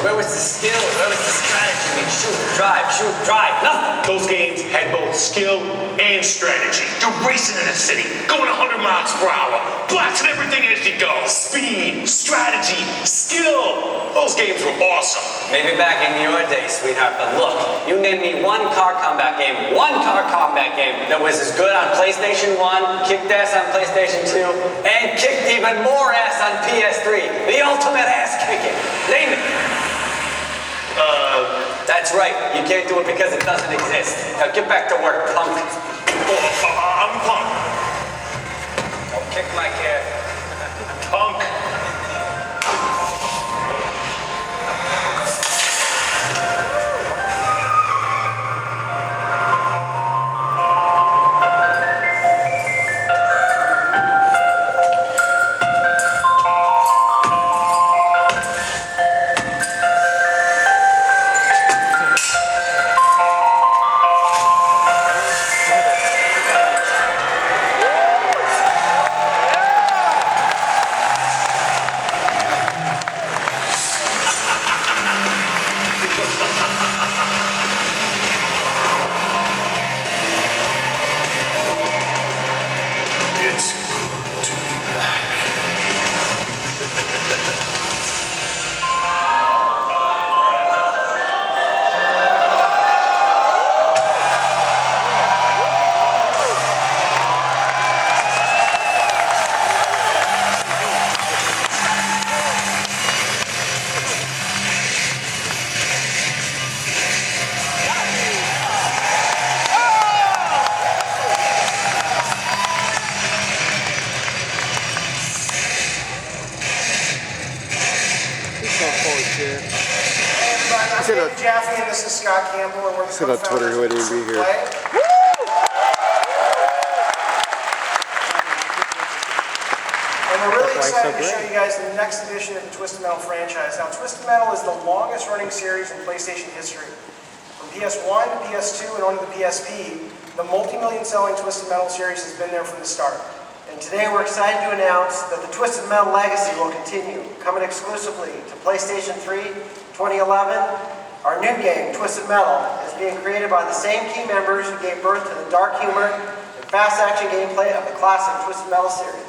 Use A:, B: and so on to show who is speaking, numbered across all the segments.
A: Where was the skill? Where was the strategy? I mean, shoot, drive, nothing.
B: Those games had both skill and strategy. You're racing in a city, going 100 miles per hour, blasting everything as you go. Speed, strategy, skill. Those games were awesome.
A: Maybe back in your day, sweetheart, but look, you named me one car combat game that was as good on PlayStation 1, kicked ass on PlayStation 2, and kicked even more ass on PS3. The ultimate ass kicking. Name it. That's right. You can't do it because it doesn't exist. Now get back to work, punk.
B: I'm punk.
A: Don't kick my cat.
B: Punk.
C: Hey everybody, I'm Jaffe and this is Scott Campbell and we're the
D: said on Twitter he wouldn't even be here.
C: And we're really excited to show you guys the next edition of the Twisted Metal franchise. Now, Twisted Metal is the longest running series in PlayStation history. From PS1 to PS2 and on to the PSP, the multi-million selling Twisted Metal series has been there from the start. And today we're excited to announce that the Twisted Metal legacy will continue, coming exclusively to PlayStation 3 2011. Our new game, Twisted Metal, is being created by the same key members who gave birth to the dark humor and fast action gameplay of the classic Twisted Metal series.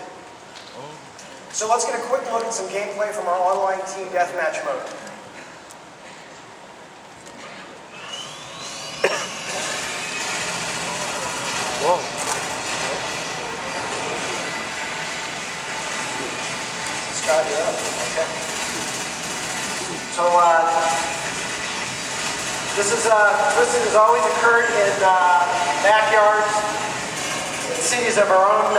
C: So let's get a quick look at some gameplay from our online team deathmatch mode.
D: Whoa.
C: Scott, you're up. Okay. So, Twisted has always occurred in backyards and cities of our own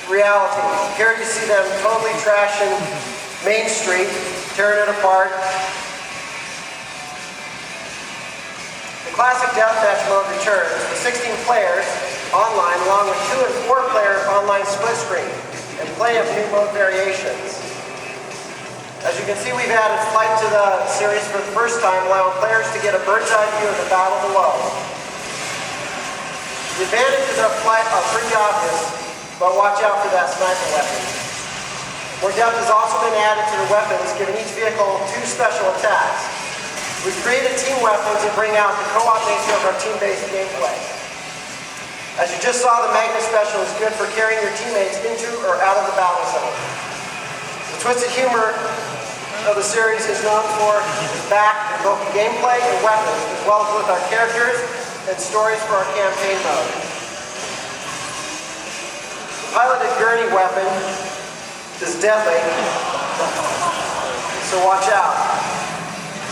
C: reality. Here you see them totally trashing Main Street, tearing it apart. The classic deathmatch mode returns with 16 players online, along with 2 and 4 player online split screen, and play of new mode variations. As you can see, we've added flight to the series for the first time, allowing players to get a bird's eye view of the battle below. The advantages of flight are pretty obvious, but watch out for that sniper weapon. More depth has also been added to the weapons, giving each vehicle 2 special attacks. We've created team weapons that bring out the co-op nature of our team-based gameplay. As you just saw, the Magnet Special is good for carrying your teammates into or out of the battle zone. The twisted humor of the series is known for back in both the gameplay and weapons, as well as with our characters and stories for our campaign mode. The piloted gurney weapon is deadly, so watch out.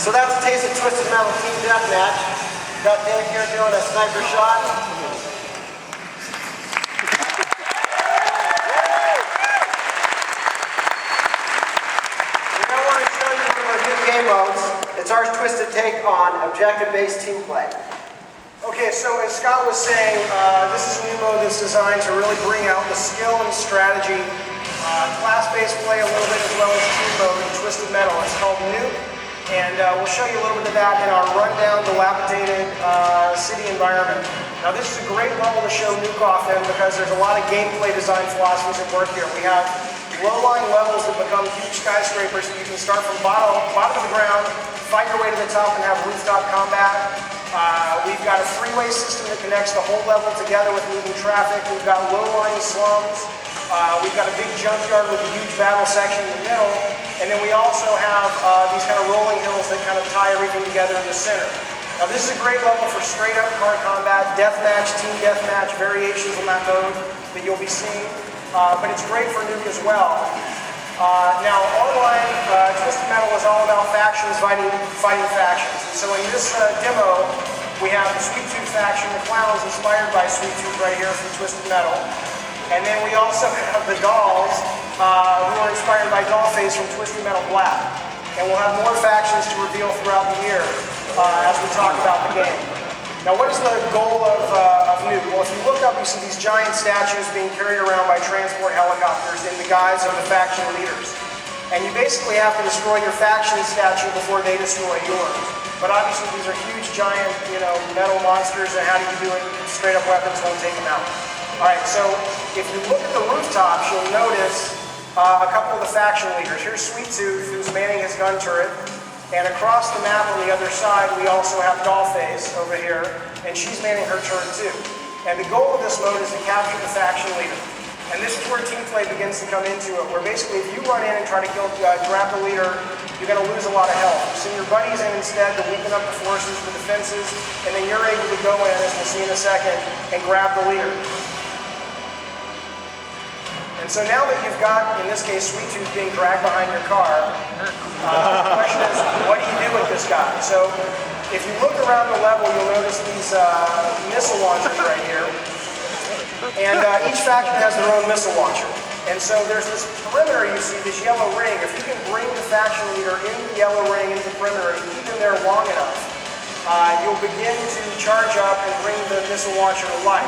C: So that's a taste of Twisted Metal Team Deathmatch. Got Dave here doing a sniper shot. Modes. It's our twisted take on objective-based team play. Okay, so as Scott was saying, this is a new mode that's designed to really bring out the skill and strategy, class-based play a little bit, as well as team mode in Twisted Metal. It's called Nuke, and we'll show you a little bit of that in our rundown, dilapidated city environment. Now, this is a great level to show Nuke off in because there's a lot of gameplay design philosophies at work here. We have low-lying levels that become huge skyscrapers. You can start from bottom of the ground, fight your way to the top, and have rooftop combat. We've got a freeway system that connects the whole level together with moving traffic. We've got low-lying slums. We've got a big junkyard with a huge battle section in the middle. And then we also have these kind of rolling hills that kind of tie everything together in the center. Now this is a great level for straight-up car combat, deathmatch, team deathmatch, variations on that mode that you'll be seeing. But it's great for nuke as well. Now online, Twisted Metal is all about factions fighting factions. And so in this demo, we have the Sweet Tooth faction. The clown's inspired by Sweet Tooth right here from Twisted Metal. And then we also have the dolls, who are inspired by Dollface from Twisted Metal Black. And we'll have more factions to reveal throughout the year as we talk about the game. Now what is the goal of Nuke? Well, if you look up, you see these giant statues being carried around by transport helicopters in the guise of the faction leaders. And you basically have to destroy your faction statue before they destroy yours. But obviously these are huge, giant, metal monsters, and how do you do it? Straight up weapons won't take them out. Alright, so if you look at the rooftops, you'll notice a couple of the faction leaders. Here's Sweet Tooth, who's manning his gun turret. And across the map on the other side, we also have Dollface over here, and she's manning her turret too. And the goal of this mode is to capture the faction leader. And this is where team play begins to come into it, where basically if you run in and try to grab the leader, you're going to lose a lot of health. You send your buddies in instead to weaken up the forces, the defenses, and then you're able to go in, as we'll see in a second, and grab the leader. And so now that you've got, in this case, Sweet Tooth being dragged behind your car, the question is, what do you do with this guy? So if you look around the level, you'll notice these missile launchers right here. And each faction has their own missile launcher. And so there's this perimeter you see, this yellow ring. If you can bring the faction leader into the yellow ring, into the perimeter, and keep him there long enough, you'll begin to charge up and bring the missile launcher to life.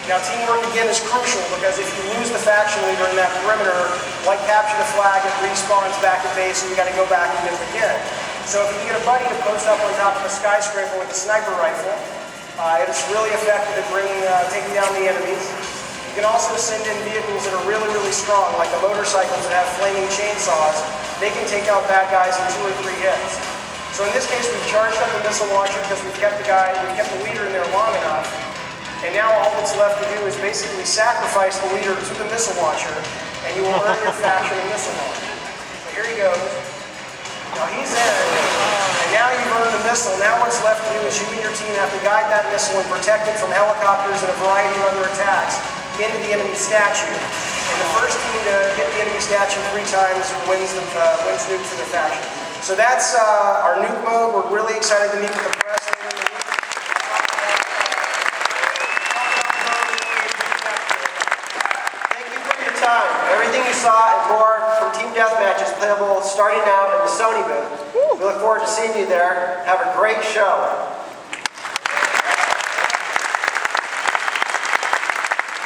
C: Now teamwork again is crucial, because if you lose the faction leader in that perimeter, like capture the flag, it respawns back at base and you got to go back and do it again. So if you can get a buddy to post up on top of a skyscraper with a sniper rifle, it is really effective at taking down the enemies. You can also send in vehicles that are really, really strong, like the motorcycles that have flaming chainsaws. They can take out bad guys in 2 or 3 hits. So in this case, we've charged up the missile launcher because we've kept the leader in there long enough. And now all that's left to do is basically sacrifice the leader to the missile launcher, and you will earn your faction a missile launcher. So here he goes. Now he's in, and now you've earned the missile. Now what's left to do is you and your team have to guide that missile and protect it from helicopters and a variety of other attacks into the enemy statue. And the first team to hit the enemy statue 3 times wins nuke for the faction. So that's our nuke mode. We're really excited to meet with the press. Everything you saw and more from Team Deathmatch is playable starting out at the Sony booth. We look forward to seeing you there. Have a great show.